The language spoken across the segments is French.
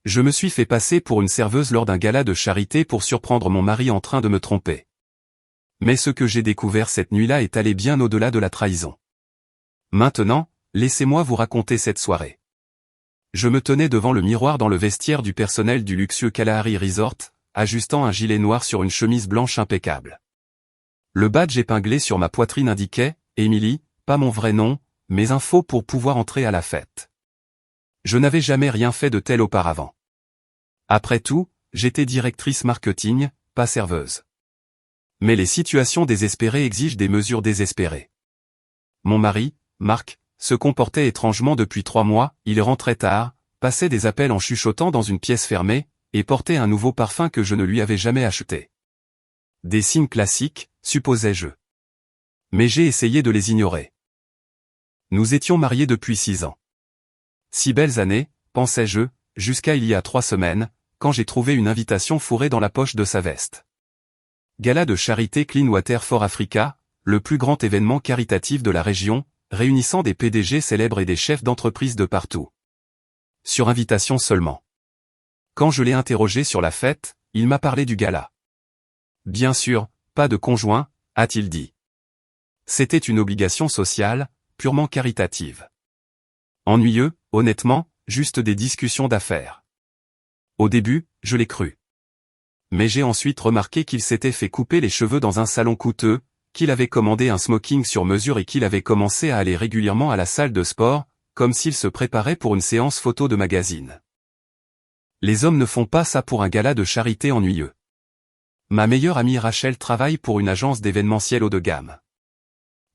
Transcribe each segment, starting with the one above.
Je me suis fait passer pour une serveuse lors d'un gala de charité pour surprendre mon mari en train de me tromper. Mais ce que j'ai découvert cette nuit-là est allé bien au-delà de la trahison. Maintenant, laissez-moi vous raconter cette soirée. Je me tenais devant le miroir dans le vestiaire du personnel du luxueux Kalahari Resort, ajustant un gilet noir sur une chemise blanche impeccable. Le badge épinglé sur ma poitrine indiquait « Emily », pas mon vrai nom, mais un faux pour pouvoir entrer à la fête. Je n'avais jamais rien fait de tel auparavant. Après tout, j'étais directrice marketing, pas serveuse. Mais les situations désespérées exigent des mesures désespérées. Mon mari, Marc, se comportait étrangement depuis 3 mois, il rentrait tard, passait des appels en chuchotant dans une pièce fermée, et portait un nouveau parfum que je ne lui avais jamais acheté. Des signes classiques, supposais-je. Mais j'ai essayé de les ignorer. Nous étions mariés depuis 6 ans. 6 belles années, pensais-je, jusqu'à il y a 3 semaines, quand j'ai trouvé une invitation fourrée dans la poche de sa veste. Gala de charité Clean Water for Africa, le plus grand événement caritatif de la région, réunissant des PDG célèbres et des chefs d'entreprise de partout. Sur invitation seulement. Quand je l'ai interrogé sur la fête, il m'a parlé du gala. Bien sûr, pas de conjoint, a-t-il dit. C'était une obligation sociale, purement caritative. Ennuyeux, honnêtement, juste des discussions d'affaires. Au début, je l'ai cru. Mais j'ai ensuite remarqué qu'il s'était fait couper les cheveux dans un salon coûteux, qu'il avait commandé un smoking sur mesure et qu'il avait commencé à aller régulièrement à la salle de sport, comme s'il se préparait pour une séance photo de magazine. Les hommes ne font pas ça pour un gala de charité ennuyeux. Ma meilleure amie Rachel travaille pour une agence d'événementiel haut de gamme.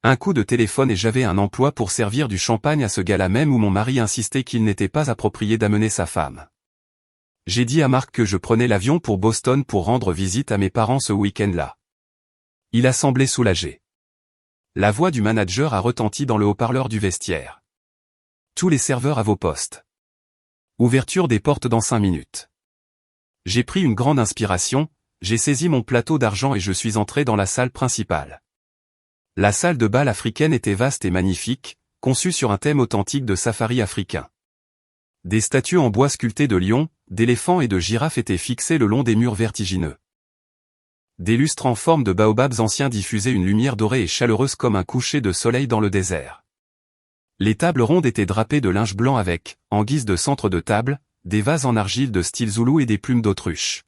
Un coup de téléphone et j'avais un emploi pour servir du champagne à ce gala même où mon mari insistait qu'il n'était pas approprié d'amener sa femme. J'ai dit à Marc que je prenais l'avion pour Boston pour rendre visite à mes parents ce week-end-là. Il a semblé soulagé. La voix du manager a retenti dans le haut-parleur du vestiaire. Tous les serveurs à vos postes. Ouverture des portes dans 5 minutes. J'ai pris une grande inspiration, j'ai saisi mon plateau d'argent et je suis entré dans la salle principale. La salle de bal africaine était vaste et magnifique, conçue sur un thème authentique de safari africain. Des statues en bois sculptées de lions, d'éléphants et de girafes étaient fixées le long des murs vertigineux. Des lustres en forme de baobabs anciens diffusaient une lumière dorée et chaleureuse comme un coucher de soleil dans le désert. Les tables rondes étaient drapées de linge blanc avec, en guise de centre de table, des vases en argile de style zoulou et des plumes d'autruche.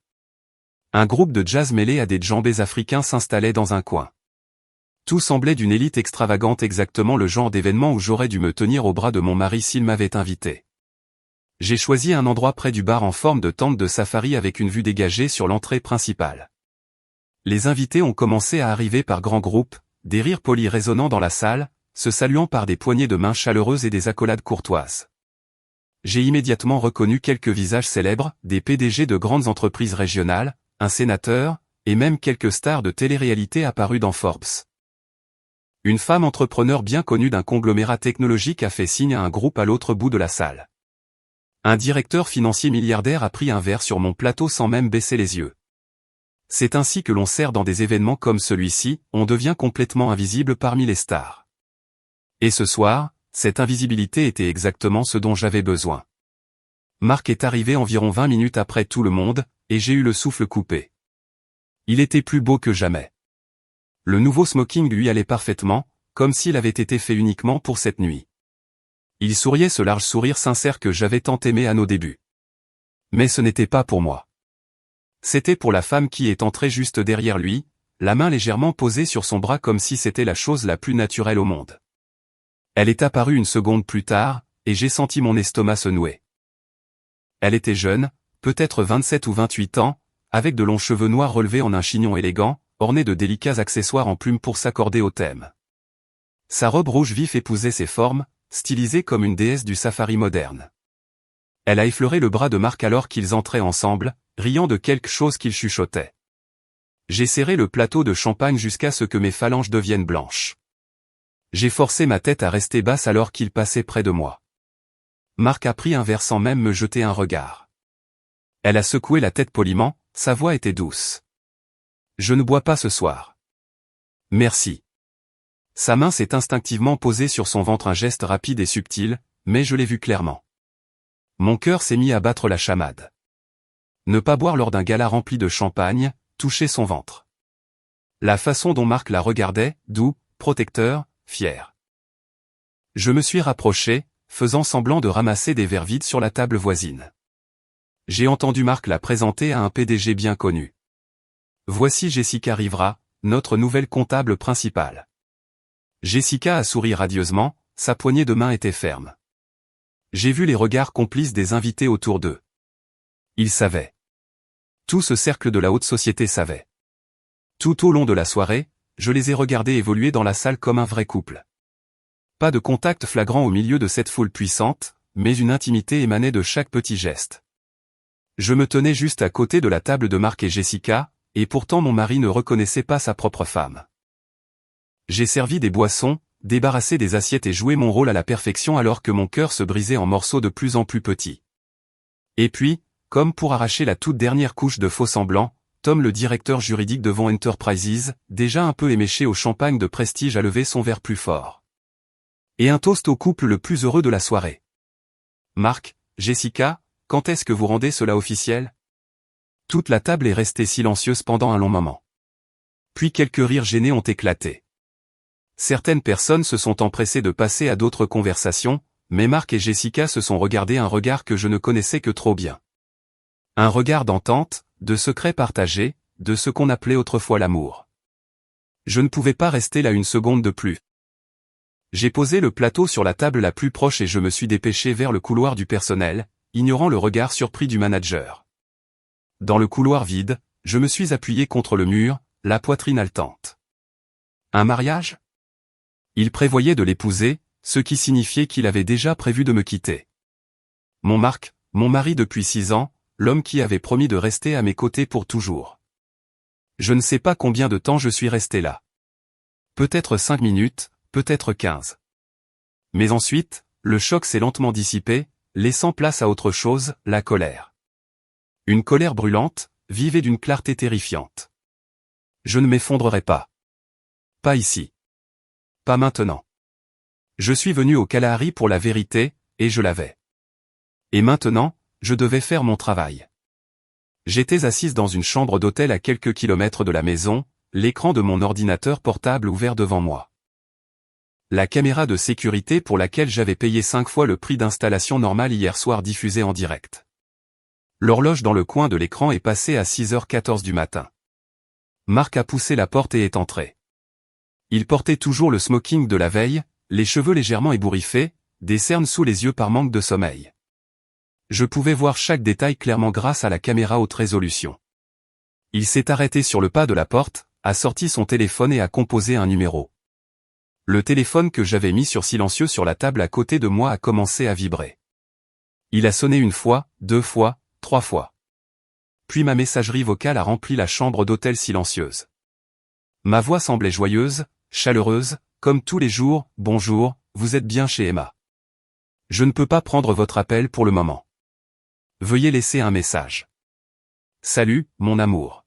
Un groupe de jazz mêlé à des djembés africains s'installait dans un coin. Tout semblait d'une élite extravagante, exactement le genre d'événement où j'aurais dû me tenir au bras de mon mari s'il m'avait invité. J'ai choisi un endroit près du bar en forme de tente de safari avec une vue dégagée sur l'entrée principale. Les invités ont commencé à arriver par grands groupes, des rires polis résonnant dans la salle, se saluant par des poignées de main chaleureuses et des accolades courtoises. J'ai immédiatement reconnu quelques visages célèbres, des PDG de grandes entreprises régionales, un sénateur, et même quelques stars de télé-réalité apparues dans Forbes. Une femme entrepreneur bien connue d'un conglomérat technologique a fait signe à un groupe à l'autre bout de la salle. Un directeur financier milliardaire a pris un verre sur mon plateau sans même baisser les yeux. C'est ainsi que l'on sert dans des événements comme celui-ci, on devient complètement invisible parmi les stars. Et ce soir, cette invisibilité était exactement ce dont j'avais besoin. Marc est arrivé environ 20 minutes après tout le monde, et j'ai eu le souffle coupé. Il était plus beau que jamais. Le nouveau smoking lui allait parfaitement, comme s'il avait été fait uniquement pour cette nuit. Il souriait ce large sourire sincère que j'avais tant aimé à nos débuts. Mais ce n'était pas pour moi. C'était pour la femme qui est entrée juste derrière lui, la main légèrement posée sur son bras comme si c'était la chose la plus naturelle au monde. Elle est apparue une seconde plus tard, et j'ai senti mon estomac se nouer. Elle était jeune, peut-être 27 ou 28 ans, avec de longs cheveux noirs relevés en un chignon élégant, ornés de délicats accessoires en plumes pour s'accorder au thème. Sa robe rouge vif épousait ses formes, stylisée comme une déesse du safari moderne. Elle a effleuré le bras de Marc alors qu'ils entraient ensemble, riant de quelque chose qu'il chuchotait. J'ai serré le plateau de champagne jusqu'à ce que mes phalanges deviennent blanches. J'ai forcé ma tête à rester basse alors qu'il passait près de moi. Marc a pris un verre sans même me jeter un regard. Elle a secoué la tête poliment, sa voix était douce. Je ne bois pas ce soir. Merci. Sa main s'est instinctivement posée sur son ventre, un geste rapide et subtil, mais je l'ai vu clairement. Mon cœur s'est mis à battre la chamade. Ne pas boire lors d'un gala rempli de champagne, toucher son ventre. La façon dont Marc la regardait, doux, protecteur, fier. Je me suis rapproché, faisant semblant de ramasser des verres vides sur la table voisine. J'ai entendu Marc la présenter à un PDG bien connu. Voici Jessica Rivera, notre nouvelle comptable principale. Jessica a souri radieusement, sa poignée de main était ferme. J'ai vu les regards complices des invités autour d'eux. Ils savaient. Tout ce cercle de la haute société savait. Tout au long de la soirée, je les ai regardés évoluer dans la salle comme un vrai couple. Pas de contact flagrant au milieu de cette foule puissante, mais une intimité émanait de chaque petit geste. Je me tenais juste à côté de la table de Marc et Jessica, et pourtant mon mari ne reconnaissait pas sa propre femme. J'ai servi des boissons, débarrassé des assiettes et joué mon rôle à la perfection alors que mon cœur se brisait en morceaux de plus en plus petits. Et puis, comme pour arracher la toute dernière couche de faux-semblants, Tom le directeur juridique de Von Enterprises, déjà un peu éméché au champagne de prestige a levé son verre plus fort. Et un toast au couple le plus heureux de la soirée. Marc, Jessica, quand est-ce que vous rendez cela officiel? Toute la table est restée silencieuse pendant un long moment. Puis quelques rires gênés ont éclaté. Certaines personnes se sont empressées de passer à d'autres conversations, mais Marc et Jessica se sont regardés un regard que je ne connaissais que trop bien. Un regard d'entente, de secrets partagés, de ce qu'on appelait autrefois l'amour. Je ne pouvais pas rester là une seconde de plus. J'ai posé le plateau sur la table la plus proche et je me suis dépêché vers le couloir du personnel, ignorant le regard surpris du manager. Dans le couloir vide, je me suis appuyé contre le mur, la poitrine haletante. Un mariage? Il prévoyait de l'épouser, ce qui signifiait qu'il avait déjà prévu de me quitter. Mon Marc, mon mari depuis 6 ans, l'homme qui avait promis de rester à mes côtés pour toujours. Je ne sais pas combien de temps je suis resté là. Peut-être 5 minutes, peut-être 15. Mais ensuite, le choc s'est lentement dissipé, laissant place à autre chose, la colère. Une colère brûlante, vive et d'une clarté terrifiante. Je ne m'effondrerai pas. Pas ici. Pas maintenant. Je suis venu au Kalahari pour la vérité, et je l'avais. Et maintenant, je devais faire mon travail. J'étais assise dans une chambre d'hôtel à quelques kilomètres de la maison, l'écran de mon ordinateur portable ouvert devant moi. La caméra de sécurité pour laquelle j'avais payé 5 fois le prix d'installation normal hier soir diffusée en direct. L'horloge dans le coin de l'écran est passée à 6h14 du matin. Marc a poussé la porte et est entré. Il portait toujours le smoking de la veille, les cheveux légèrement ébouriffés, des cernes sous les yeux par manque de sommeil. Je pouvais voir chaque détail clairement grâce à la caméra haute résolution. Il s'est arrêté sur le pas de la porte, a sorti son téléphone et a composé un numéro. Le téléphone que j'avais mis sur silencieux sur la table à côté de moi a commencé à vibrer. Il a sonné 1 fois, 2 fois, 3 fois. Puis ma messagerie vocale a rempli la chambre d'hôtel silencieuse. Ma voix semblait joyeuse, chaleureuse, comme tous les jours. Bonjour, vous êtes bien chez Emma. Je ne peux pas prendre votre appel pour le moment. Veuillez laisser un message. Salut, mon amour.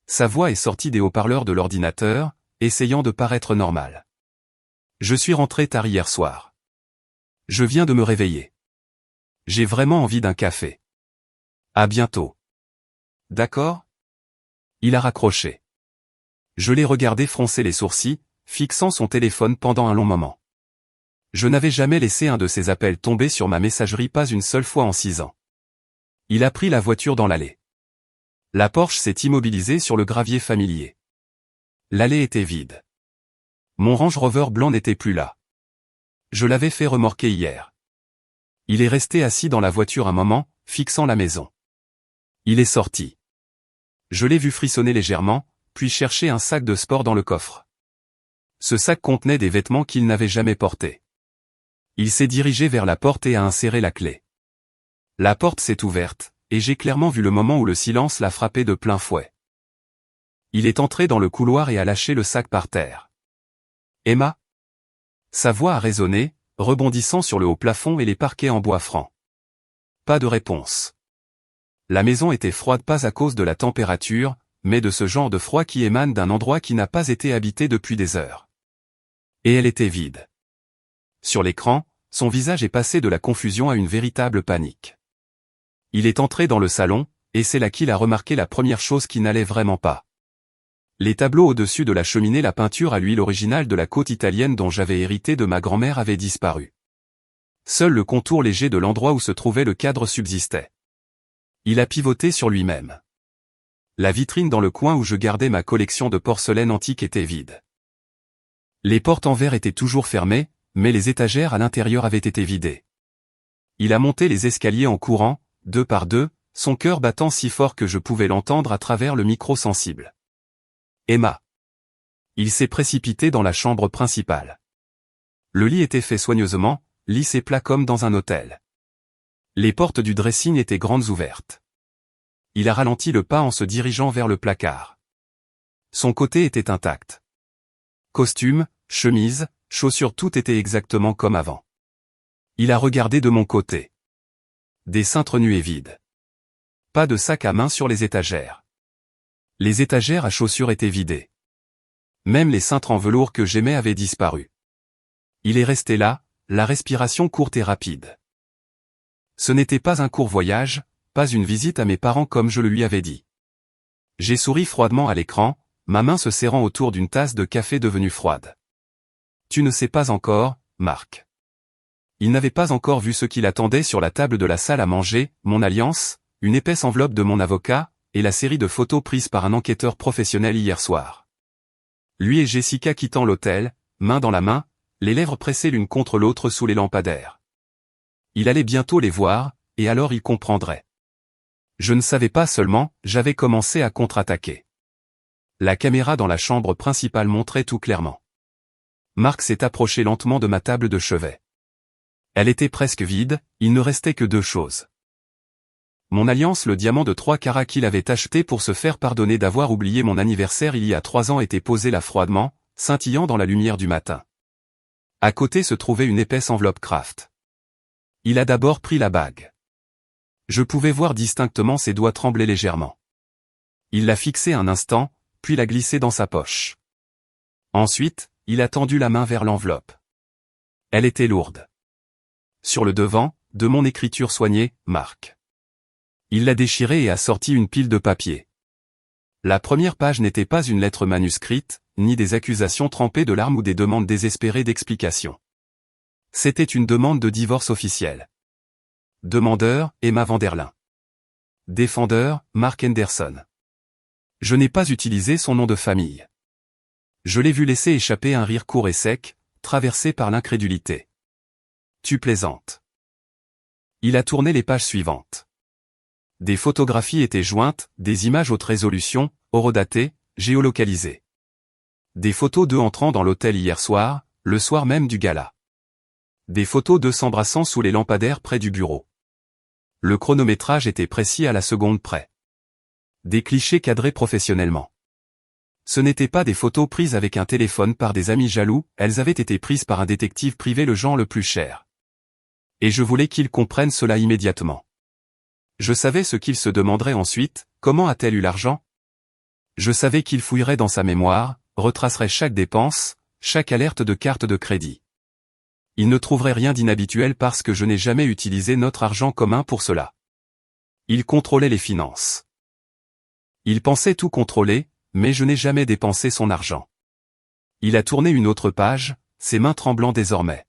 Sa voix est sortie des haut-parleurs de l'ordinateur, essayant de paraître normale. Je suis rentré tard hier soir. Je viens de me réveiller. J'ai vraiment envie d'un café. À bientôt. D'accord? Il a raccroché. Je l'ai regardé froncer les sourcils, fixant son téléphone pendant un long moment. Je n'avais jamais laissé un de ses appels tomber sur ma messagerie pas une seule fois en 6 ans. Il a pris la voiture dans l'allée. La Porsche s'est immobilisée sur le gravier familier. L'allée était vide. Mon Range Rover blanc n'était plus là. Je l'avais fait remorquer hier. Il est resté assis dans la voiture un moment, fixant la maison. Il est sorti. Je l'ai vu frissonner légèrement, puis chercher un sac de sport dans le coffre. Ce sac contenait des vêtements qu'il n'avait jamais portés. Il s'est dirigé vers la porte et a inséré la clé. La porte s'est ouverte, et j'ai clairement vu le moment où le silence l'a frappé de plein fouet. Il est entré dans le couloir et a lâché le sac par terre. Emma? Sa voix a résonné, rebondissant sur le haut plafond et les parquets en bois franc. Pas de réponse. La maison était froide pas à cause de la température, mais de ce genre de froid qui émane d'un endroit qui n'a pas été habité depuis des heures. Et elle était vide. Sur l'écran, son visage est passé de la confusion à une véritable panique. Il est entré dans le salon, et c'est là qu'il a remarqué la première chose qui n'allait vraiment pas. Les tableaux au-dessus de la cheminée, la peinture à l'huile originale de la côte italienne dont j'avais hérité de ma grand-mère avait disparu. Seul le contour léger de l'endroit où se trouvait le cadre subsistait. Il a pivoté sur lui-même. La vitrine dans le coin où je gardais ma collection de porcelaine antique était vide. Les portes en verre étaient toujours fermées, mais les étagères à l'intérieur avaient été vidées. Il a monté les escaliers en courant, 2 par 2, son cœur battant si fort que je pouvais l'entendre à travers le micro sensible. Emma. Il s'est précipité dans la chambre principale. Le lit était fait soigneusement, lisse et plat comme dans un hôtel. Les portes du dressing étaient grandes ouvertes. Il a ralenti le pas en se dirigeant vers le placard. Son côté était intact. Costume, chemise, chaussures, tout était exactement comme avant. Il a regardé de mon côté. Des cintres nus et vides. Pas de sac à main sur les étagères. Les étagères à chaussures étaient vidées. Même les cintres en velours que j'aimais avaient disparu. Il est resté là, la respiration courte et rapide. Ce n'était pas un court voyage, pas une visite à mes parents comme je le lui avais dit. J'ai souri froidement à l'écran, ma main se serrant autour d'une tasse de café devenue froide. Tu ne sais pas encore, Marc. Il n'avait pas encore vu ce qu'il attendait sur la table de la salle à manger, mon alliance, une épaisse enveloppe de mon avocat, et la série de photos prises par un enquêteur professionnel hier soir. Lui et Jessica quittant l'hôtel, main dans la main, les lèvres pressées l'une contre l'autre sous les lampadaires. Il allait bientôt les voir, et alors il comprendrait. Je ne savais pas seulement, j'avais commencé à contre-attaquer. La caméra dans la chambre principale montrait tout clairement. Marc s'est approché lentement de ma table de chevet. Elle était presque vide, il ne restait que 2 choses. Mon alliance, le diamant de 3 carats qu'il avait acheté pour se faire pardonner d'avoir oublié mon anniversaire il y a 3 ans, était posé là froidement, scintillant dans la lumière du matin. À côté se trouvait une épaisse enveloppe Kraft. Il a d'abord pris la bague. Je pouvais voir distinctement ses doigts trembler légèrement. Il l'a fixée un instant, puis l'a glissée dans sa poche. Ensuite, il a tendu la main vers l'enveloppe. Elle était lourde. Sur le devant, de mon écriture soignée, Marc. Il l'a déchirée et a sorti une pile de papier. La première page n'était pas une lettre manuscrite, ni des accusations trempées de larmes ou des demandes désespérées d'explications. C'était une demande de divorce officielle. Demandeur, Emma Vanderlyn. Défendeur, Mark Henderson. Je n'ai pas utilisé son nom de famille. Je l'ai vu laisser échapper un rire court et sec, traversé par l'incrédulité. Tu plaisantes. Il a tourné les pages suivantes. Des photographies étaient jointes, des images haute résolution, horodatées, géolocalisées. Des photos d'eux entrant dans l'hôtel hier soir, le soir même du gala. Des photos d'eux s'embrassant sous les lampadaires près du bureau. Le chronométrage était précis à la seconde près. Des clichés cadrés professionnellement. Ce n'étaient pas des photos prises avec un téléphone par des amis jaloux, elles avaient été prises par un détective privé, le genre le plus cher. Et je voulais qu'il comprenne cela immédiatement. Je savais ce qu'il se demanderait ensuite, comment a-t-elle eu l'argent? Je savais qu'il fouillerait dans sa mémoire, retracerait chaque dépense, chaque alerte de carte de crédit. Il ne trouverait rien d'inhabituel parce que je n'ai jamais utilisé notre argent commun pour cela. Il contrôlait les finances. Il pensait tout contrôler, mais je n'ai jamais dépensé son argent. Il a tourné une autre page, ses mains tremblant désormais.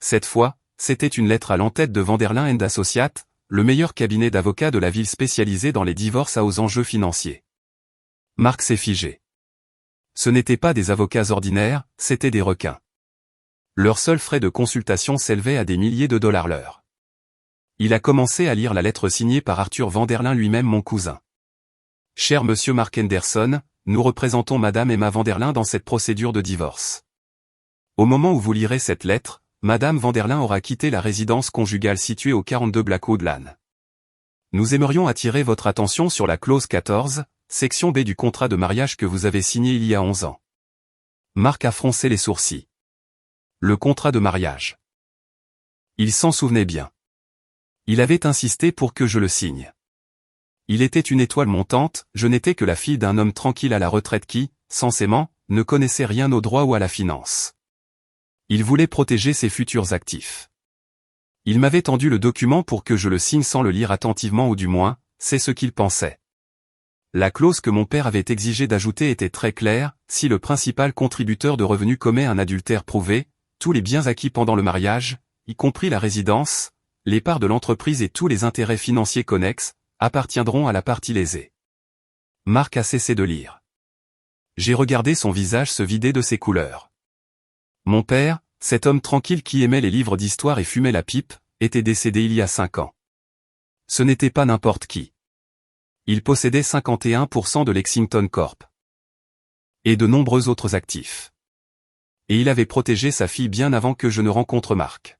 Cette fois, c'était une lettre à l'entête de Vanderlyn & Associates, le meilleur cabinet d'avocats de la ville spécialisé dans les divorces à aux enjeux financiers. Marc s'est figé. Ce n'étaient pas des avocats ordinaires, c'étaient des requins. Leurs seuls frais de consultation s'élevaient à des milliers de dollars l'heure. Il a commencé à lire la lettre signée par Arthur Vanderlyn lui-même, mon cousin. Cher monsieur Mark Henderson, nous représentons madame Emma Vanderlyn dans cette procédure de divorce. Au moment où vous lirez cette lettre, madame Vanderlyn aura quitté la résidence conjugale située au 42 Blackwood Lane. Nous aimerions attirer votre attention sur la clause 14, section B du contrat de mariage que vous avez signé il y a 11 ans. Marc a froncé les sourcils. Le contrat de mariage. Il s'en souvenait bien. Il avait insisté pour que je le signe. Il était une étoile montante, je n'étais que la fille d'un homme tranquille à la retraite qui, censément, ne connaissait rien au droit ou à la finance. Il voulait protéger ses futurs actifs. Il m'avait tendu le document pour que je le signe sans le lire attentivement, ou du moins, c'est ce qu'il pensait. La clause que mon père avait exigé d'ajouter était très claire, si le principal contributeur de revenus commet un adultère prouvé, tous les biens acquis pendant le mariage, y compris la résidence, les parts de l'entreprise et tous les intérêts financiers connexes, appartiendront à la partie lésée. Marc a cessé de lire. J'ai regardé son visage se vider de ses couleurs. Mon père, cet homme tranquille qui aimait les livres d'histoire et fumait la pipe, était décédé il y a 5 ans. Ce n'était pas n'importe qui. Il possédait 51% de Lexington Corp. Et de nombreux autres actifs. Et il avait protégé sa fille bien avant que je ne rencontre Marc.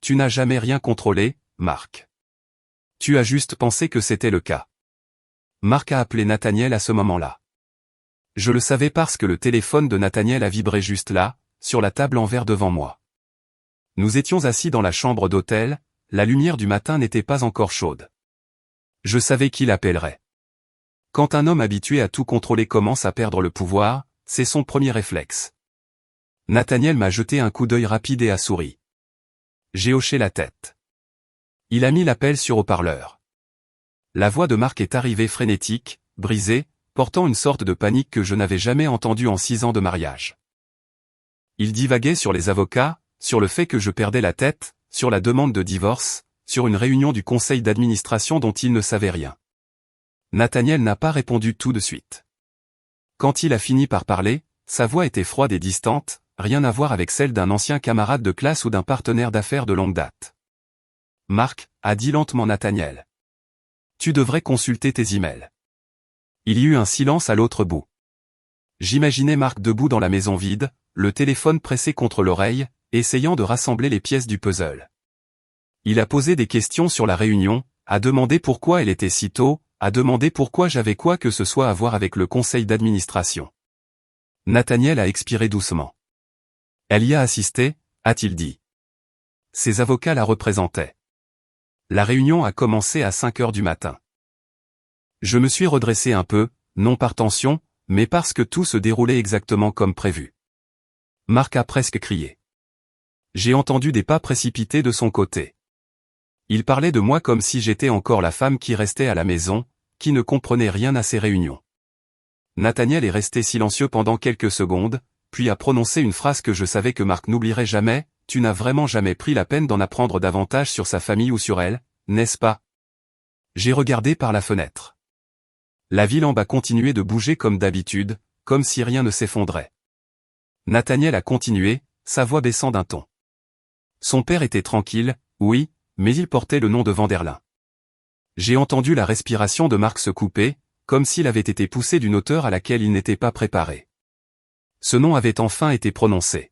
Tu n'as jamais rien contrôlé, Marc. Tu as juste pensé que c'était le cas. Marc a appelé Nathaniel à ce moment-là. Je le savais parce que le téléphone de Nathaniel a vibré juste là, sur la table en verre devant moi. Nous étions assis dans la chambre d'hôtel, la lumière du matin n'était pas encore chaude. Je savais qu'il appellerait. Quand un homme habitué à tout contrôler commence à perdre le pouvoir, c'est son premier réflexe. Nathaniel m'a jeté un coup d'œil rapide et a souri. J'ai hoché la tête. Il a mis l'appel sur haut-parleur. La voix de Marc est arrivée frénétique, brisée, portant une sorte de panique que je n'avais jamais entendue en 6 ans de mariage. Il divaguait sur les avocats, sur le fait que je perdais la tête, sur la demande de divorce, sur une réunion du conseil d'administration dont il ne savait rien. Nathaniel n'a pas répondu tout de suite. Quand il a fini par parler, sa voix était froide et distante, rien à voir avec celle d'un ancien camarade de classe ou d'un partenaire d'affaires de longue date. Marc, a dit lentement Nathaniel. Tu devrais consulter tes emails. Il y eut un silence à l'autre bout. J'imaginais Marc debout dans la maison vide, le téléphone pressé contre l'oreille, essayant de rassembler les pièces du puzzle. Il a posé des questions sur la réunion, a demandé pourquoi elle était si tôt, a demandé pourquoi j'avais quoi que ce soit à voir avec le conseil d'administration. Nathaniel a expiré doucement. Elle y a assisté, a-t-il dit. Ses avocats la représentaient. La réunion a commencé à 5 heures du matin. Je me suis redressé un peu, non par tension, mais parce que tout se déroulait exactement comme prévu. Marc a presque crié. J'ai entendu des pas précipités de son côté. Il parlait de moi comme si j'étais encore la femme qui restait à la maison, qui ne comprenait rien à ces réunions. Nathaniel est resté silencieux pendant quelques secondes, puis a prononcé une phrase que je savais que Marc n'oublierait jamais, « Tu n'as vraiment jamais pris la peine d'en apprendre davantage sur sa famille ou sur elle, n'est-ce pas ?» J'ai regardé par la fenêtre. La ville en bas continuait de bouger comme d'habitude, comme si rien ne s'effondrait. Nathaniel a continué, sa voix baissant d'un ton. Son père était tranquille, oui, mais il portait le nom de Vanderlyn. J'ai entendu la respiration de Marc se couper, comme s'il avait été poussé d'une hauteur à laquelle il n'était pas préparé. Ce nom avait enfin été prononcé.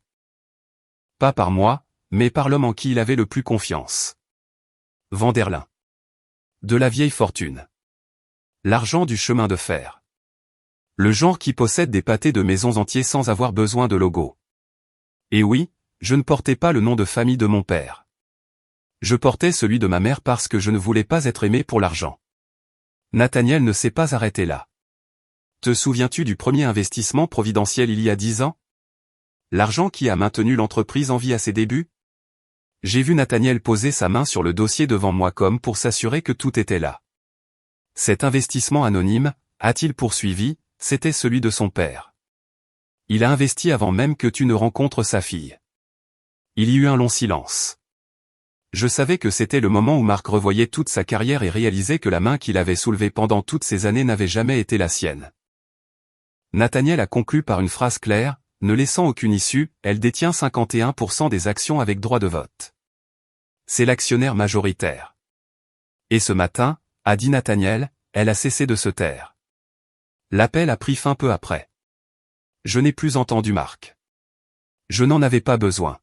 Pas par moi, mais par l'homme en qui il avait le plus confiance. Vanderlyn. De la vieille fortune. L'argent du chemin de fer. Le genre qui possède des pâtés de maisons entiers sans avoir besoin de logo. Et oui, je ne portais pas le nom de famille de mon père. Je portais celui de ma mère parce que je ne voulais pas être aimé pour l'argent. Nathaniel ne s'est pas arrêté là. Te souviens-tu du premier investissement providentiel il y a 10 ans? L'argent qui a maintenu l'entreprise en vie à ses débuts? J'ai vu Nathaniel poser sa main sur le dossier devant moi comme pour s'assurer que tout était là. Cet investissement anonyme, a-t-il poursuivi, c'était celui de son père. Il a investi avant même que tu ne rencontres sa fille. Il y eut un long silence. Je savais que c'était le moment où Marc revoyait toute sa carrière et réalisait que la main qu'il avait soulevée pendant toutes ces années n'avait jamais été la sienne. Nathaniel a conclu par une phrase claire, ne laissant aucune issue, elle détient 51% des actions avec droit de vote. C'est l'actionnaire majoritaire. Et ce matin, a dit Nathaniel, elle a cessé de se taire. L'appel a pris fin peu après. Je n'ai plus entendu Marc. Je n'en avais pas besoin.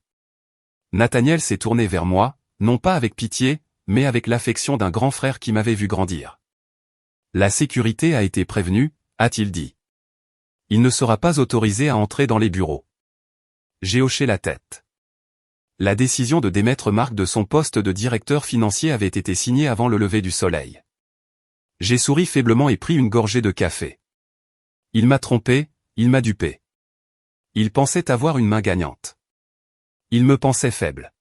Nathaniel s'est tourné vers moi, non pas avec pitié, mais avec l'affection d'un grand frère qui m'avait vu grandir. La sécurité a été prévenue, a-t-il dit. Il ne sera pas autorisé à entrer dans les bureaux. J'ai hoché la tête. La décision de démettre Marc de son poste de directeur financier avait été signée avant le lever du soleil. J'ai souri faiblement et pris une gorgée de café. Il m'a trompé, il m'a dupé. Il pensait avoir une main gagnante. Il me pensait faible.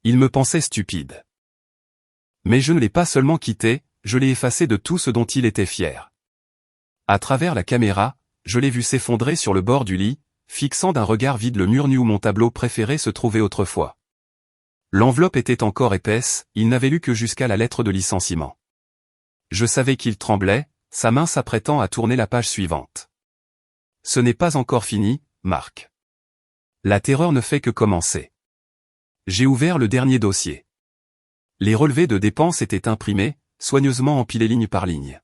Il me pensait stupide. Mais je ne l'ai pas seulement quitté, je l'ai effacé de tout ce dont il était fier. À travers la caméra, je l'ai vu s'effondrer sur le bord du lit, fixant d'un regard vide le mur nu où mon tableau préféré se trouvait autrefois. L'enveloppe était encore épaisse, il n'avait lu que jusqu'à la lettre de licenciement. Je savais qu'il tremblait, sa main s'apprêtant à tourner la page suivante. Ce n'est pas encore fini, Marc. La terreur ne fait que commencer. J'ai ouvert le dernier dossier. Les relevés de dépenses étaient imprimés, soigneusement empilés ligne par ligne.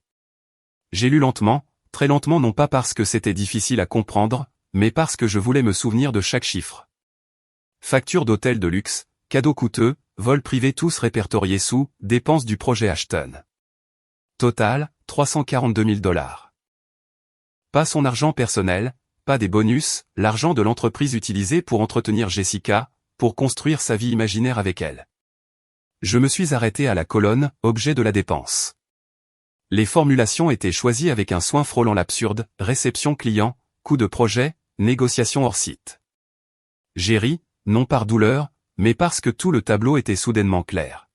J'ai lu lentement, très lentement, non pas parce que c'était difficile à comprendre, mais parce que je voulais me souvenir de chaque chiffre. Factures d'hôtel de luxe, cadeaux coûteux, vols privés tous répertoriés sous « Dépenses du projet Ashton ». Total, 342 000 $. Pas son argent personnel, pas des bonus, l'argent de l'entreprise utilisé pour entretenir Jessica, pour construire sa vie imaginaire avec elle. Je me suis arrêté à la colonne « Objet de la dépense ». Les formulations étaient choisies avec un soin frôlant l'absurde, réception client, coût de projet, négociation hors site. J'ai ri, non par douleur, mais parce que tout le tableau était soudainement clair.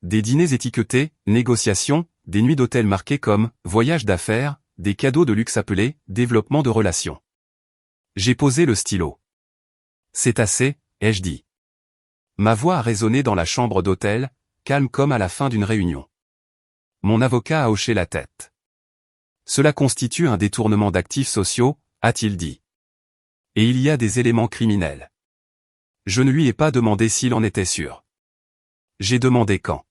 Des dîners étiquetés, négociations, des nuits d'hôtel marquées comme « voyage d'affaires », des cadeaux de luxe appelés « développement de relations ». J'ai posé le stylo. C'est assez, ai-je dit. Ma voix a résonné dans la chambre d'hôtel, calme comme à la fin d'une réunion. Mon avocat a hoché la tête. Cela constitue un détournement d'actifs sociaux, a-t-il dit. Et il y a des éléments criminels. Je ne lui ai pas demandé s'il en était sûr. J'ai demandé quand.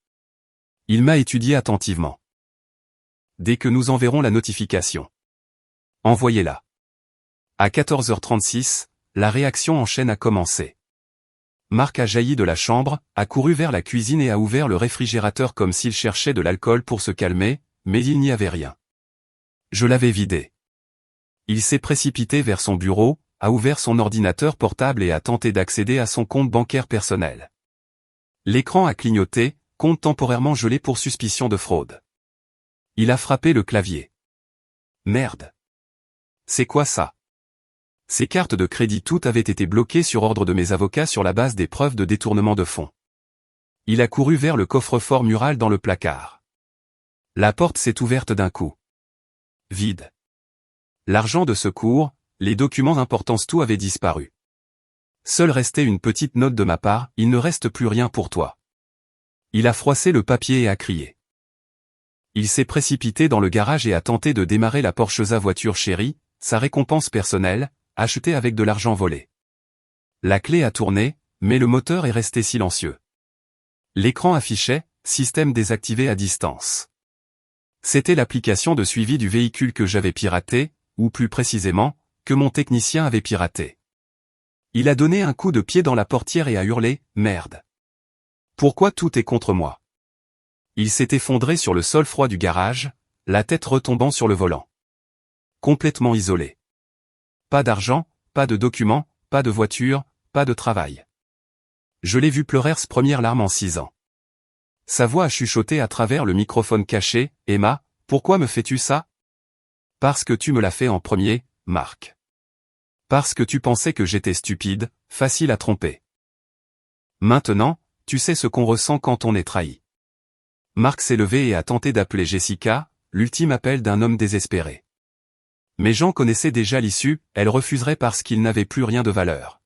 Il m'a étudié attentivement. Dès que nous enverrons la notification. Envoyez-la. À 14h36, la réaction en chaîne a commencé. Marc a jailli de la chambre, a couru vers la cuisine et a ouvert le réfrigérateur comme s'il cherchait de l'alcool pour se calmer, mais il n'y avait rien. Je l'avais vidé. Il s'est précipité vers son bureau, a ouvert son ordinateur portable et a tenté d'accéder à son compte bancaire personnel. L'écran a clignoté, compte temporairement gelé pour suspicion de fraude. Il a frappé le clavier. Merde. C'est quoi ça? Ces cartes de crédit toutes avaient été bloquées sur ordre de mes avocats sur la base des preuves de détournement de fonds. Il a couru vers le coffre-fort mural dans le placard. La porte s'est ouverte d'un coup. Vide. L'argent de secours, les documents importants, tout avait disparu. Seule restait une petite note de ma part, il ne reste plus rien pour toi. Il a froissé le papier et a crié. Il s'est précipité dans le garage et a tenté de démarrer la Porsche voiture chérie, sa récompense personnelle, achetée avec de l'argent volé. La clé a tourné, mais le moteur est resté silencieux. L'écran affichait « Système désactivé à distance ». C'était l'application de suivi du véhicule que j'avais piraté, ou plus précisément, que mon technicien avait piraté. Il a donné un coup de pied dans la portière et a hurlé « Merde ! Pourquoi tout est contre moi ?» Il s'est effondré sur le sol froid du garage, la tête retombant sur le volant. Complètement isolé. Pas d'argent, pas de documents, pas de voiture, pas de travail. Je l'ai vu pleurer ses premières larmes en 6 ans. Sa voix a chuchoté à travers le microphone caché, « Emma, pourquoi me fais-tu ça ?»« Parce que tu me l'as fait en premier, Marc. Parce que tu pensais que j'étais stupide, facile à tromper. Maintenant, tu sais ce qu'on ressent quand on est trahi. » Marc s'est levé et a tenté d'appeler Jessica, l'ultime appel d'un homme désespéré. Mais Jean connaissait déjà l'issue, elle refuserait parce qu'il n'avait plus rien de valeur.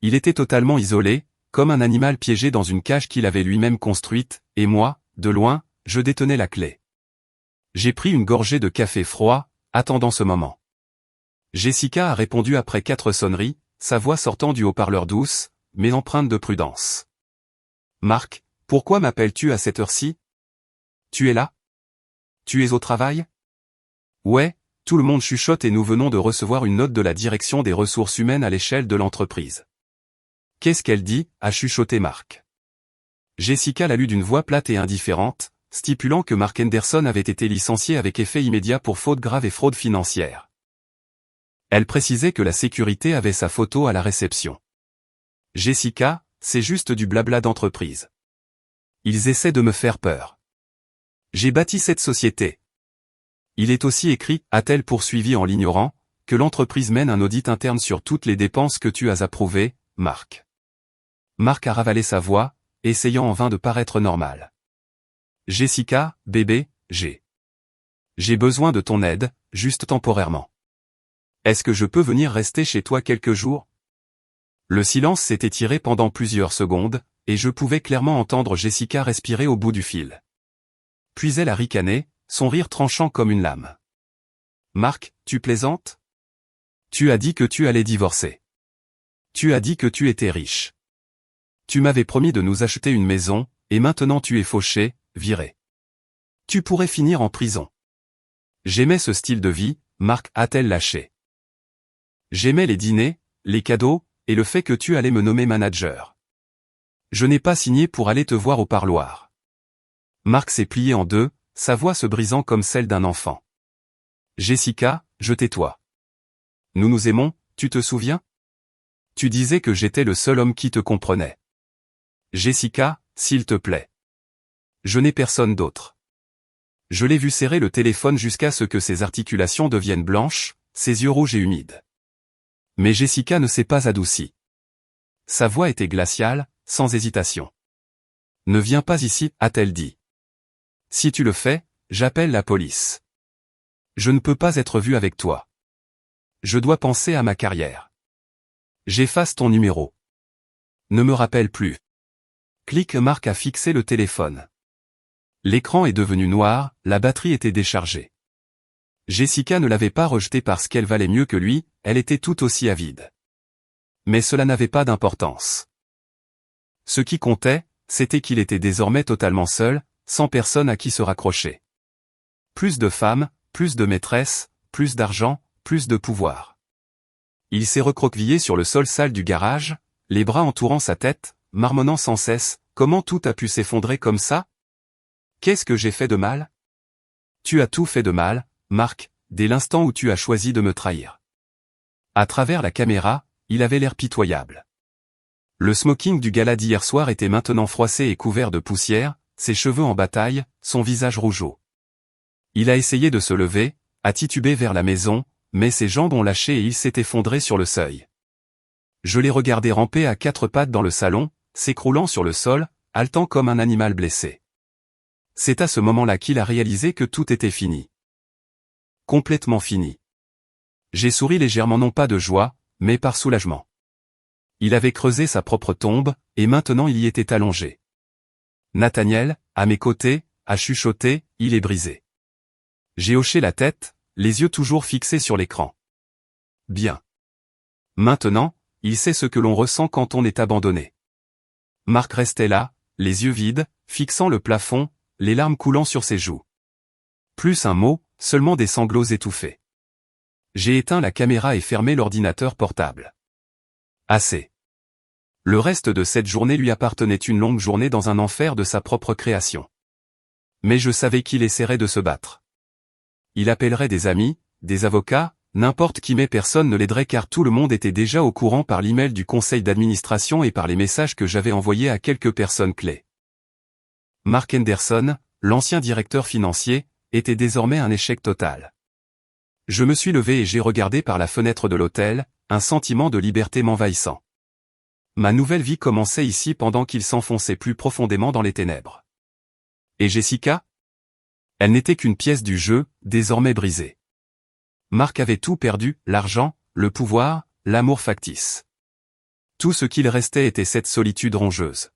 Il était totalement isolé, comme un animal piégé dans une cage qu'il avait lui-même construite, et moi, de loin, je détenais la clé. J'ai pris une gorgée de café froid, attendant ce moment. Jessica a répondu après 4 sonneries, sa voix sortant du haut-parleur douce, mais empreinte de prudence. « Marc, pourquoi m'appelles-tu à cette heure-ci? Tu es là? Tu es au travail? » « Ouais, tout le monde chuchote et nous venons de recevoir une note de la direction des ressources humaines à l'échelle de l'entreprise. »« Qu'est-ce qu'elle dit ?» a chuchoté Marc. Jessica l'a lu d'une voix plate et indifférente, stipulant que Marc Henderson avait été licencié avec effet immédiat pour faute grave et fraude financière. Elle précisait que la sécurité avait sa photo à la réception. « Jessica, c'est juste du blabla d'entreprise. Ils essaient de me faire peur. J'ai bâti cette société. » Il est aussi écrit, a-t-elle poursuivi en l'ignorant, que l'entreprise mène un audit interne sur toutes les dépenses que tu as approuvées, Marc. Marc a ravalé sa voix, essayant en vain de paraître normal. Jessica, bébé, j'ai besoin de ton aide, juste temporairement. Est-ce que je peux venir rester chez toi quelques jours? Le silence s'est étiré pendant plusieurs secondes, et je pouvais clairement entendre Jessica respirer au bout du fil. Puis elle a ricané, son rire tranchant comme une lame. Marc, tu plaisantes? Tu as dit que tu allais divorcer. Tu as dit que tu étais riche. Tu m'avais promis de nous acheter une maison, et maintenant tu es fauché, viré. Tu pourrais finir en prison. J'aimais ce style de vie, Marc a-t-elle lâché. J'aimais les dîners, les cadeaux, et le fait que tu allais me nommer manager. Je n'ai pas signé pour aller te voir au parloir. Marc s'est plié en deux, sa voix se brisant comme celle d'un enfant. Jessica, je tais-toi. Nous nous aimons, tu te souviens? Tu disais que j'étais le seul homme qui te comprenait. Jessica, s'il te plaît. Je n'ai personne d'autre. Je l'ai vu serrer le téléphone jusqu'à ce que ses articulations deviennent blanches, ses yeux rouges et humides. Mais Jessica ne s'est pas adoucie. Sa voix était glaciale, sans hésitation. Ne viens pas ici, a-t-elle dit. Si tu le fais, j'appelle la police. Je ne peux pas être vu avec toi. Je dois penser à ma carrière. J'efface ton numéro. Ne me rappelle plus. Clic. Marc a fixé le téléphone. L'écran est devenu noir, la batterie était déchargée. Jessica ne l'avait pas rejeté parce qu'elle valait mieux que lui, elle était tout aussi avide. Mais cela n'avait pas d'importance. Ce qui comptait, c'était qu'il était désormais totalement seul, sans personne à qui se raccrocher. Plus de femmes, plus de maîtresses, plus d'argent, plus de pouvoir. Il s'est recroquevillé sur le sol sale du garage, les bras entourant sa tête, marmonnant sans cesse, comment tout a pu s'effondrer comme ça? Qu'est-ce que j'ai fait de mal? Tu as tout fait de mal, Marc, dès l'instant où tu as choisi de me trahir. À travers la caméra, il avait l'air pitoyable. Le smoking du gala d'hier soir était maintenant froissé et couvert de poussière, ses cheveux en bataille, son visage rougeau. Il a essayé de se lever, a titubé vers la maison, mais ses jambes ont lâché et il s'est effondré sur le seuil. Je l'ai regardé ramper à quatre pattes dans le salon, s'écroulant sur le sol, haletant comme un animal blessé. C'est à ce moment-là qu'il a réalisé que tout était fini. Complètement fini. J'ai souri légèrement, non pas de joie, mais par soulagement. Il avait creusé sa propre tombe, et maintenant il y était allongé. Nathaniel, à mes côtés, a chuchoté, il est brisé. J'ai hoché la tête, les yeux toujours fixés sur l'écran. Bien. Maintenant, il sait ce que l'on ressent quand on est abandonné. Marc restait là, les yeux vides, fixant le plafond, les larmes coulant sur ses joues. Plus un mot, seulement des sanglots étouffés. J'ai éteint la caméra et fermé l'ordinateur portable. Assez. Le reste de cette journée lui appartenait, une longue journée dans un enfer de sa propre création. Mais je savais qu'il essaierait de se battre. Il appellerait des amis, des avocats, n'importe qui, mais personne ne l'aiderait car tout le monde était déjà au courant par l'email du conseil d'administration et par les messages que j'avais envoyés à quelques personnes clés. Mark Henderson, l'ancien directeur financier, était désormais un échec total. Je me suis levé et j'ai regardé par la fenêtre de l'hôtel, un sentiment de liberté m'envahissant. Ma nouvelle vie commençait ici pendant qu'il s'enfonçait plus profondément dans les ténèbres. Et Jessica? Elle n'était qu'une pièce du jeu, désormais brisée. Marc avait tout perdu, l'argent, le pouvoir, l'amour factice. Tout ce qu'il restait était cette solitude rongeuse.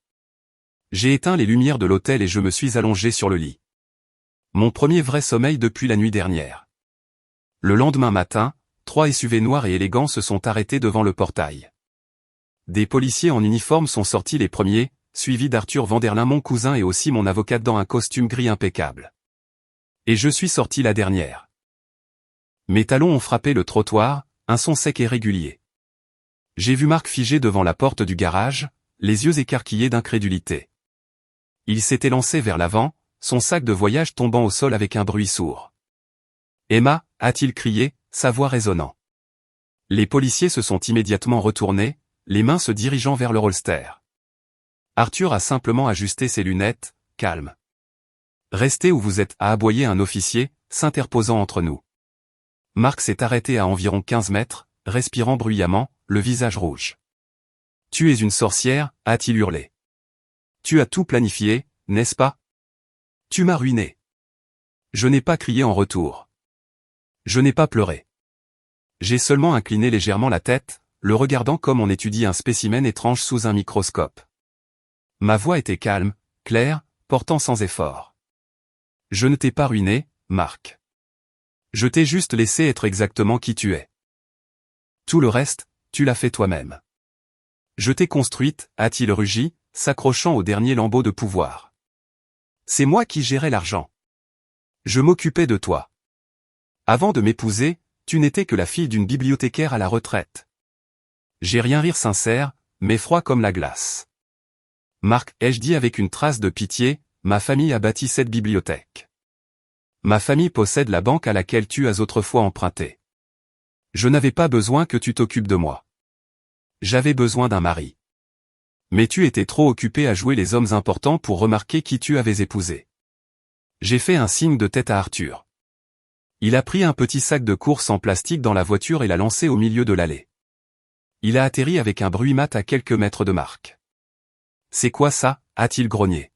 J'ai éteint les lumières de l'hôtel et je me suis allongé sur le lit. Mon premier vrai sommeil depuis la nuit dernière. Le lendemain matin, 3 SUV noirs et élégants se sont arrêtés devant le portail. Des policiers en uniforme sont sortis les premiers, suivis d'Arthur Vanderlyn, mon cousin, et aussi mon avocate dans un costume gris impeccable. Et je suis sorti la dernière. Mes talons ont frappé le trottoir, un son sec et régulier. J'ai vu Marc figé devant la porte du garage, les yeux écarquillés d'incrédulité. Il s'était lancé vers l'avant, son sac de voyage tombant au sol avec un bruit sourd. « Emma » a-t-il crié, sa voix résonnant. Les policiers se sont immédiatement retournés, les mains se dirigeant vers leur holster. Arthur a simplement ajusté ses lunettes, calme. « Restez où vous êtes » a aboyé un officier, s'interposant entre nous. Marc s'est arrêté à environ 15 mètres, respirant bruyamment, le visage rouge. « Tu es une sorcière » a-t-il hurlé. « Tu as tout planifié, n'est-ce pas ? Tu m'as ruiné. Je n'ai pas crié en retour. Je n'ai pas pleuré. J'ai seulement incliné légèrement la tête, le regardant comme on étudie un spécimen étrange sous un microscope. Ma voix était calme, claire, portant sans effort. Je ne t'ai pas ruiné, Marc. Je t'ai juste laissé être exactement qui tu es. Tout le reste, tu l'as fait toi-même. Je t'ai construite, a-t-il rugi, s'accrochant au dernier lambeau de pouvoir. C'est moi qui gérais l'argent. Je m'occupais de toi. Avant de m'épouser, tu n'étais que la fille d'une bibliothécaire à la retraite. J'ai rien rire sincère, mais froid comme la glace. Marc, ai-je dit avec une trace de pitié, ma famille a bâti cette bibliothèque. Ma famille possède la banque à laquelle tu as autrefois emprunté. Je n'avais pas besoin que tu t'occupes de moi. J'avais besoin d'un mari. Mais tu étais trop occupé à jouer les hommes importants pour remarquer qui tu avais épousé. J'ai fait un signe de tête à Arthur. Il a pris un petit sac de course en plastique dans la voiture et l'a lancé au milieu de l'allée. Il a atterri avec un bruit mat à quelques mètres de Marc. C'est quoi ça, a-t-il grogné.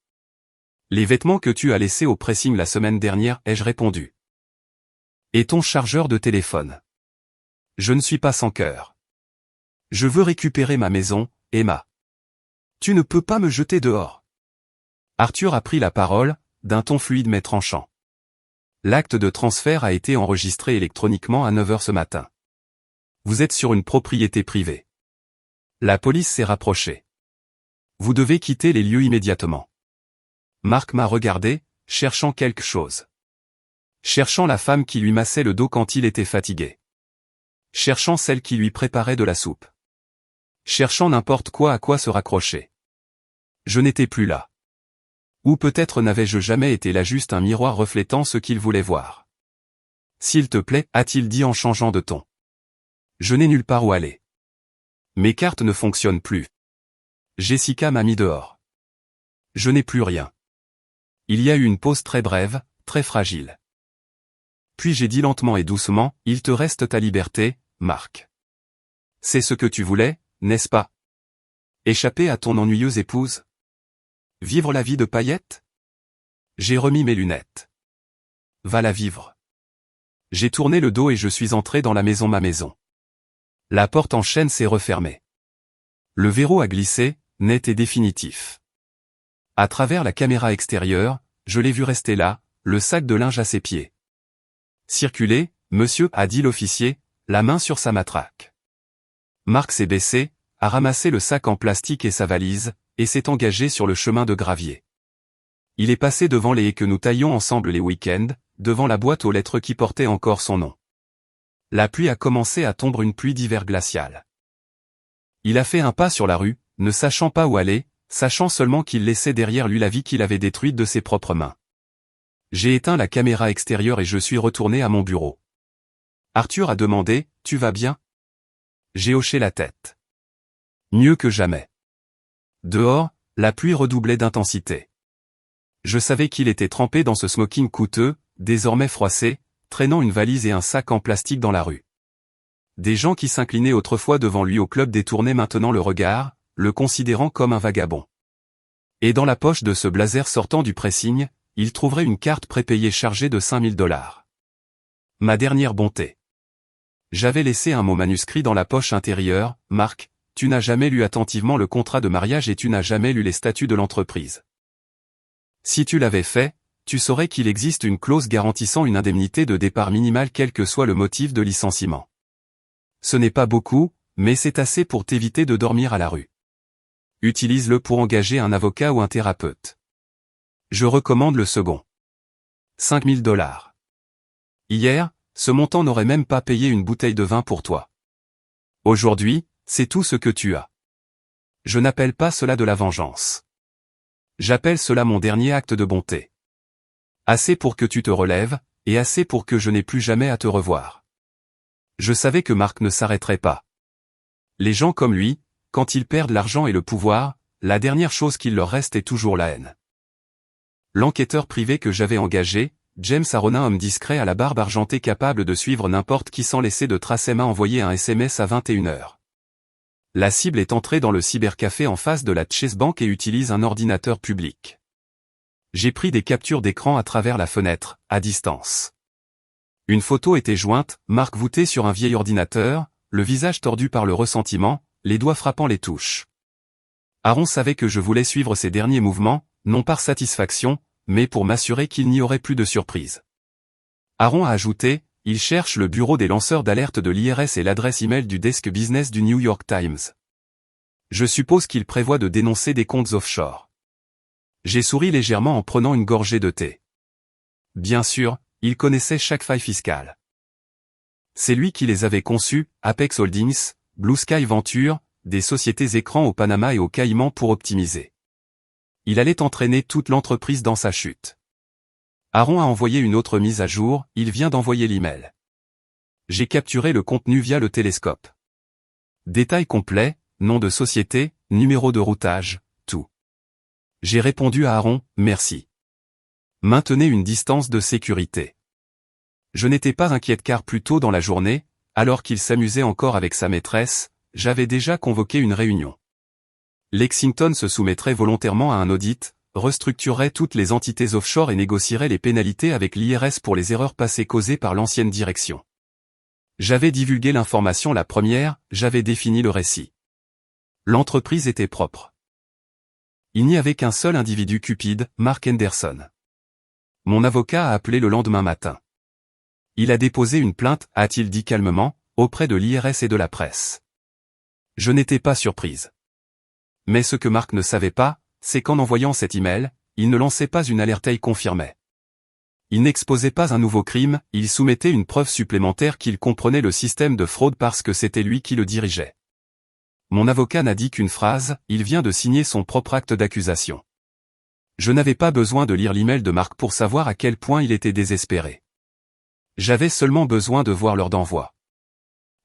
Les vêtements que tu as laissés au pressing la semaine dernière, ai-je répondu. Et ton chargeur de téléphone. Je ne suis pas sans cœur. Je veux récupérer ma maison, Emma. Tu ne peux pas me jeter dehors. Arthur a pris la parole, d'un ton fluide mais tranchant. L'acte de transfert a été enregistré électroniquement à 9h ce matin. Vous êtes sur une propriété privée. La police s'est rapprochée. Vous devez quitter les lieux immédiatement. Marc m'a regardé, cherchant quelque chose. Cherchant la femme qui lui massait le dos quand il était fatigué. Cherchant celle qui lui préparait de la soupe. Cherchant n'importe quoi à quoi se raccrocher. Je n'étais plus là. Ou peut-être n'avais-je jamais été là, juste un miroir reflétant ce qu'il voulait voir. S'il te plaît, a-t-il dit en changeant de ton. Je n'ai nulle part où aller. Mes cartes ne fonctionnent plus. Jessica m'a mis dehors. Je n'ai plus rien. Il y a eu une pause très brève, très fragile. Puis j'ai dit lentement et doucement, il te reste ta liberté, Marc. C'est ce que tu voulais, n'est-ce pas? Échapper à ton ennuyeuse épouse? Vivre la vie de paillettes? J'ai remis mes lunettes. Va la vivre. J'ai tourné le dos et je suis entré dans la maison, ma maison. La porte en chêne s'est refermée. Le verrou a glissé, net et définitif. À travers la caméra extérieure, je l'ai vu rester là, le sac de linge à ses pieds. Circulez, monsieur, a dit l'officier, la main sur sa matraque. Marc s'est baissé, a ramassé le sac en plastique et sa valise, et s'est engagé sur le chemin de gravier. Il est passé devant les haies que nous taillions ensemble les week-ends, devant la boîte aux lettres qui portait encore son nom. La pluie a commencé à tomber, une pluie d'hiver glaciale. Il a fait un pas sur la rue, ne sachant pas où aller, sachant seulement qu'il laissait derrière lui la vie qu'il avait détruite de ses propres mains. J'ai éteint la caméra extérieure et je suis retourné à mon bureau. Arthur a demandé, « Tu vas bien ?» J'ai hoché la tête. Mieux que jamais. Dehors, la pluie redoublait d'intensité. Je savais qu'il était trempé dans ce smoking coûteux, désormais froissé, traînant une valise et un sac en plastique dans la rue. Des gens qui s'inclinaient autrefois devant lui au club détournaient maintenant le regard, le considérant comme un vagabond. Et dans la poche de ce blazer sortant du pressing, il trouverait une carte prépayée chargée de $5000. Ma dernière bonté. J'avais laissé un mot manuscrit dans la poche intérieure, « Marc, tu n'as jamais lu attentivement le contrat de mariage et tu n'as jamais lu les statuts de l'entreprise. Si tu l'avais fait, tu saurais qu'il existe une clause garantissant une indemnité de départ minimale quel que soit le motif de licenciement. Ce n'est pas beaucoup, mais c'est assez pour t'éviter de dormir à la rue. Utilise-le pour engager un avocat ou un thérapeute. Je recommande le second. $5000. Hier, ce montant n'aurait même pas payé une bouteille de vin pour toi. Aujourd'hui, c'est tout ce que tu as. Je n'appelle pas cela de la vengeance. J'appelle cela mon dernier acte de bonté. Assez pour que tu te relèves, et assez pour que je n'ai plus jamais à te revoir. Je savais que Marc ne s'arrêterait pas. Les gens comme lui, quand ils perdent l'argent et le pouvoir, la dernière chose qu'il leur reste est toujours la haine. L'enquêteur privé que j'avais engagé, James Aron, un homme discret à la barbe argentée capable de suivre n'importe qui sans laisser de trace, m'a envoyé un SMS à 21h. La cible est entrée dans le cybercafé en face de la Chase Bank et utilise un ordinateur public. J'ai pris des captures d'écran à travers la fenêtre, à distance. Une photo était jointe, Marc voûté sur un vieil ordinateur, le visage tordu par le ressentiment, les doigts frappant les touches. Aaron savait que je voulais suivre ses derniers mouvements, non par satisfaction, mais pour m'assurer qu'il n'y aurait plus de surprise. Aaron a ajouté, il cherche le bureau des lanceurs d'alerte de l'IRS et l'adresse email du desk business du New York Times. Je suppose qu'il prévoit de dénoncer des comptes offshore. J'ai souri légèrement en prenant une gorgée de thé. Bien sûr, il connaissait chaque faille fiscale. C'est lui qui les avait conçus, Apex Holdings, Blue Sky Venture, des sociétés écrans au Panama et au Caïman pour optimiser. Il allait entraîner toute l'entreprise dans sa chute. Aaron a envoyé une autre mise à jour, il vient d'envoyer l'email. J'ai capturé le contenu via le télescope. Détails complets, nom de société, numéro de routage, tout. J'ai répondu à Aaron, merci. Maintenez une distance de sécurité. Je n'étais pas inquiète car plus tôt dans la journée, alors qu'il s'amusait encore avec sa maîtresse, j'avais déjà convoqué une réunion. Lexington se soumettrait volontairement à un audit, restructurerait toutes les entités offshore et négocierait les pénalités avec l'IRS pour les erreurs passées causées par l'ancienne direction. J'avais divulgué l'information la première, j'avais défini le récit. L'entreprise était propre. Il n'y avait qu'un seul individu cupide, Mark Henderson. Mon avocat a appelé le lendemain matin. Il a déposé une plainte, a-t-il dit calmement, auprès de l'IRS et de la presse. Je n'étais pas surprise. Mais ce que Mark ne savait pas, c'est qu'en envoyant cet email, il ne lançait pas une alerte et confirmait. Il n'exposait pas un nouveau crime, il soumettait une preuve supplémentaire qu'il comprenait le système de fraude parce que c'était lui qui le dirigeait. Mon avocat n'a dit qu'une phrase, il vient de signer son propre acte d'accusation. Je n'avais pas besoin de lire l'email de Mark pour savoir à quel point il était désespéré. J'avais seulement besoin de voir l'heure d'envoi.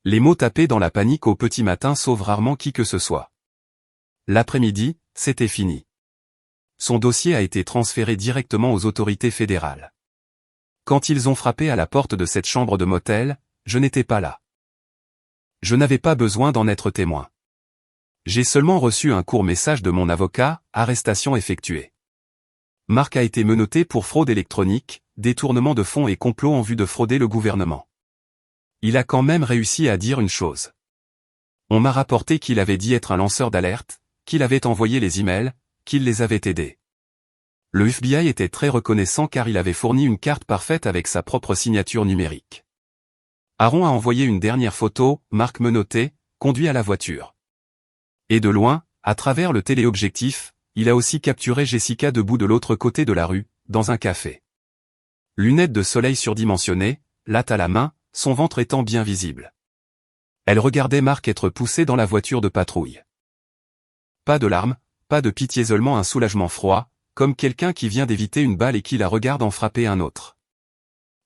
Les mots tapés dans la panique au petit matin sauvent rarement qui que ce soit. L'après-midi, c'était fini. Son dossier a été transféré directement aux autorités fédérales. Quand ils ont frappé à la porte de cette chambre de motel, je n'étais pas là. Je n'avais pas besoin d'en être témoin. J'ai seulement reçu un court message de mon avocat, arrestation effectuée. Mark a été menotté pour fraude électronique, détournement de fonds et complot en vue de frauder le gouvernement. Il a quand même réussi à dire une chose. On m'a rapporté qu'il avait dit être un lanceur d'alerte, qu'il avait envoyé les emails, qu'il les avait aidés. Le FBI était très reconnaissant car il avait fourni une carte parfaite avec sa propre signature numérique. Aaron a envoyé une dernière photo, Mark menotté, conduit à la voiture. Et de loin, à travers le téléobjectif, il a aussi capturé Jessica debout de l'autre côté de la rue, dans un café. Lunettes de soleil surdimensionnées, latte à la main, son ventre étant bien visible. Elle regardait Mark être poussé dans la voiture de patrouille. Pas de larmes, pas de pitié, seulement un soulagement froid, comme quelqu'un qui vient d'éviter une balle et qui la regarde en frapper un autre.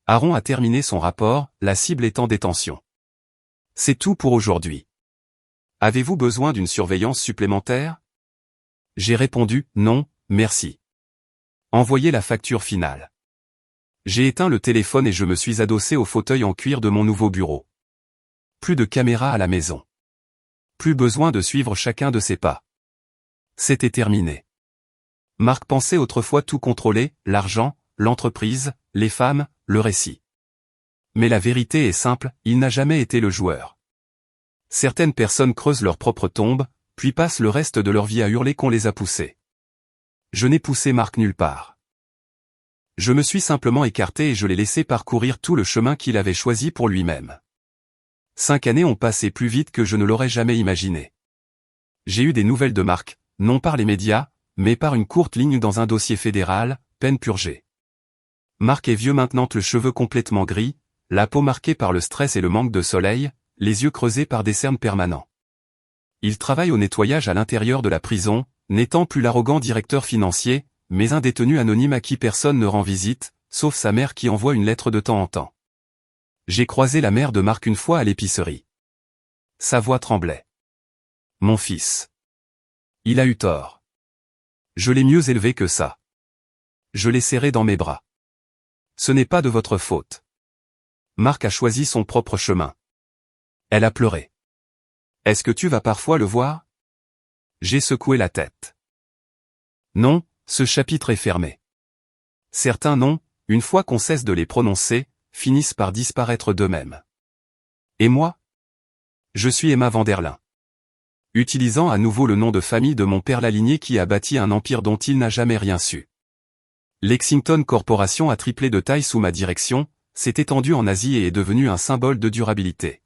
Aaron a terminé son rapport, la cible est en détention. C'est tout pour aujourd'hui. Avez-vous besoin d'une surveillance supplémentaire? J'ai répondu, non, merci. Envoyez la facture finale. J'ai éteint le téléphone et je me suis adossé au fauteuil en cuir de mon nouveau bureau. Plus de caméra à la maison. Plus besoin de suivre chacun de ses pas. C'était terminé. Mark pensait autrefois tout contrôler, l'argent, l'entreprise, les femmes, le récit. Mais la vérité est simple, il n'a jamais été le joueur. Certaines personnes creusent leur propre tombe, puis passent le reste de leur vie à hurler qu'on les a poussés. Je n'ai poussé Mark nulle part. Je me suis simplement écarté et je l'ai laissé parcourir tout le chemin qu'il avait choisi pour lui-même. 5 années ont passé plus vite que je ne l'aurais jamais imaginé. J'ai eu des nouvelles de Mark, non par les médias, mais par une courte ligne dans un dossier fédéral, peine purgée. Mark est vieux maintenant, le cheveu complètement gris, la peau marquée par le stress et le manque de soleil, les yeux creusés par des cernes permanents. Il travaille au nettoyage à l'intérieur de la prison, n'étant plus l'arrogant directeur financier, mais un détenu anonyme à qui personne ne rend visite, sauf sa mère qui envoie une lettre de temps en temps. J'ai croisé la mère de Mark une fois à l'épicerie. Sa voix tremblait. Mon fils. Il a eu tort. Je l'ai mieux élevé que ça. Je l'ai serré dans mes bras. Ce n'est pas de votre faute. Mark a choisi son propre chemin. Elle a pleuré. Est-ce que tu vas parfois le voir? J'ai secoué la tête. Non, ce chapitre est fermé. Certains noms, une fois qu'on cesse de les prononcer, finissent par disparaître d'eux-mêmes. Et moi? Je suis Emma Vanderlyn. Utilisant à nouveau le nom de famille de mon père, la lignée qui a bâti un empire dont il n'a jamais rien su. Lexington Corporation a triplé de taille sous ma direction, s'est étendue en Asie et est devenue un symbole de durabilité.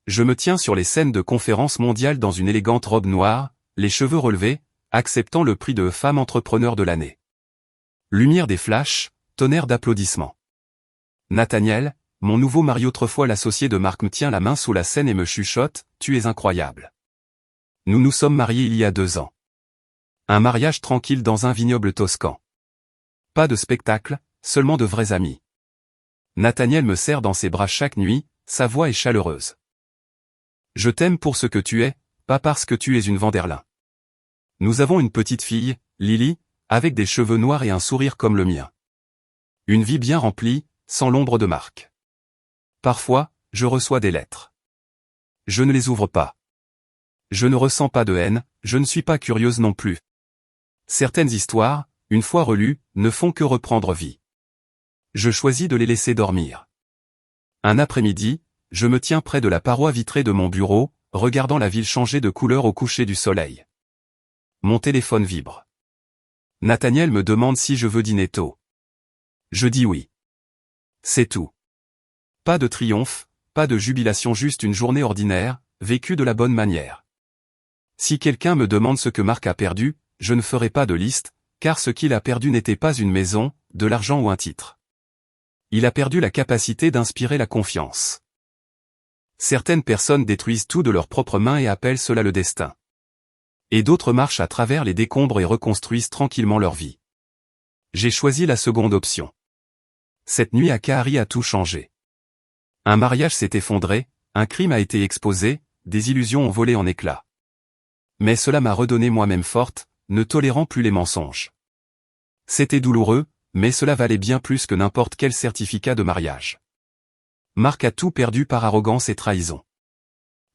Je me tiens sur les scènes de conférences mondiales dans une élégante robe noire, les cheveux relevés, acceptant le prix de femme entrepreneur de l'année. Lumière des flashs, tonnerre d'applaudissements. Nathaniel, mon nouveau mari, autrefois l'associé de Marc, me tient la main sous la scène et me chuchote « Tu es incroyable ». Nous nous sommes mariés il y a 2 ans. Un mariage tranquille dans un vignoble toscan. Pas de spectacle, seulement de vrais amis. Nathaniel me serre dans ses bras chaque nuit, sa voix est chaleureuse. Je t'aime pour ce que tu es, pas parce que tu es une Vanderlyn. Nous avons une petite fille, Lily, avec des cheveux noirs et un sourire comme le mien. Une vie bien remplie, sans l'ombre de Marc. Parfois, je reçois des lettres. Je ne les ouvre pas. Je ne ressens pas de haine, je ne suis pas curieuse non plus. Certaines histoires, une fois relues, ne font que reprendre vie. Je choisis de les laisser dormir. Un après-midi, je me tiens près de la paroi vitrée de mon bureau, regardant la ville changer de couleur au coucher du soleil. Mon téléphone vibre. Nathaniel me demande si je veux dîner tôt. Je dis oui. C'est tout. Pas de triomphe, pas de jubilation, juste une journée ordinaire, vécue de la bonne manière. Si quelqu'un me demande ce que Marc a perdu, je ne ferai pas de liste, car ce qu'il a perdu n'était pas une maison, de l'argent ou un titre. Il a perdu la capacité d'inspirer la confiance. Certaines personnes détruisent tout de leurs propres mains et appellent cela le destin. Et d'autres marchent à travers les décombres et reconstruisent tranquillement leur vie. J'ai choisi la seconde option. Cette nuit à Kahari a tout changé. Un mariage s'est effondré, un crime a été exposé, des illusions ont volé en éclats. Mais cela m'a redonné moi-même forte, ne tolérant plus les mensonges. C'était douloureux, mais cela valait bien plus que n'importe quel certificat de mariage. Marc a tout perdu par arrogance et trahison.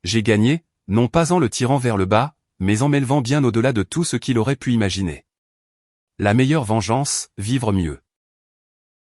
J'ai gagné, non pas en le tirant vers le bas, mais en m'élevant bien au-delà de tout ce qu'il aurait pu imaginer. La meilleure vengeance, vivre mieux.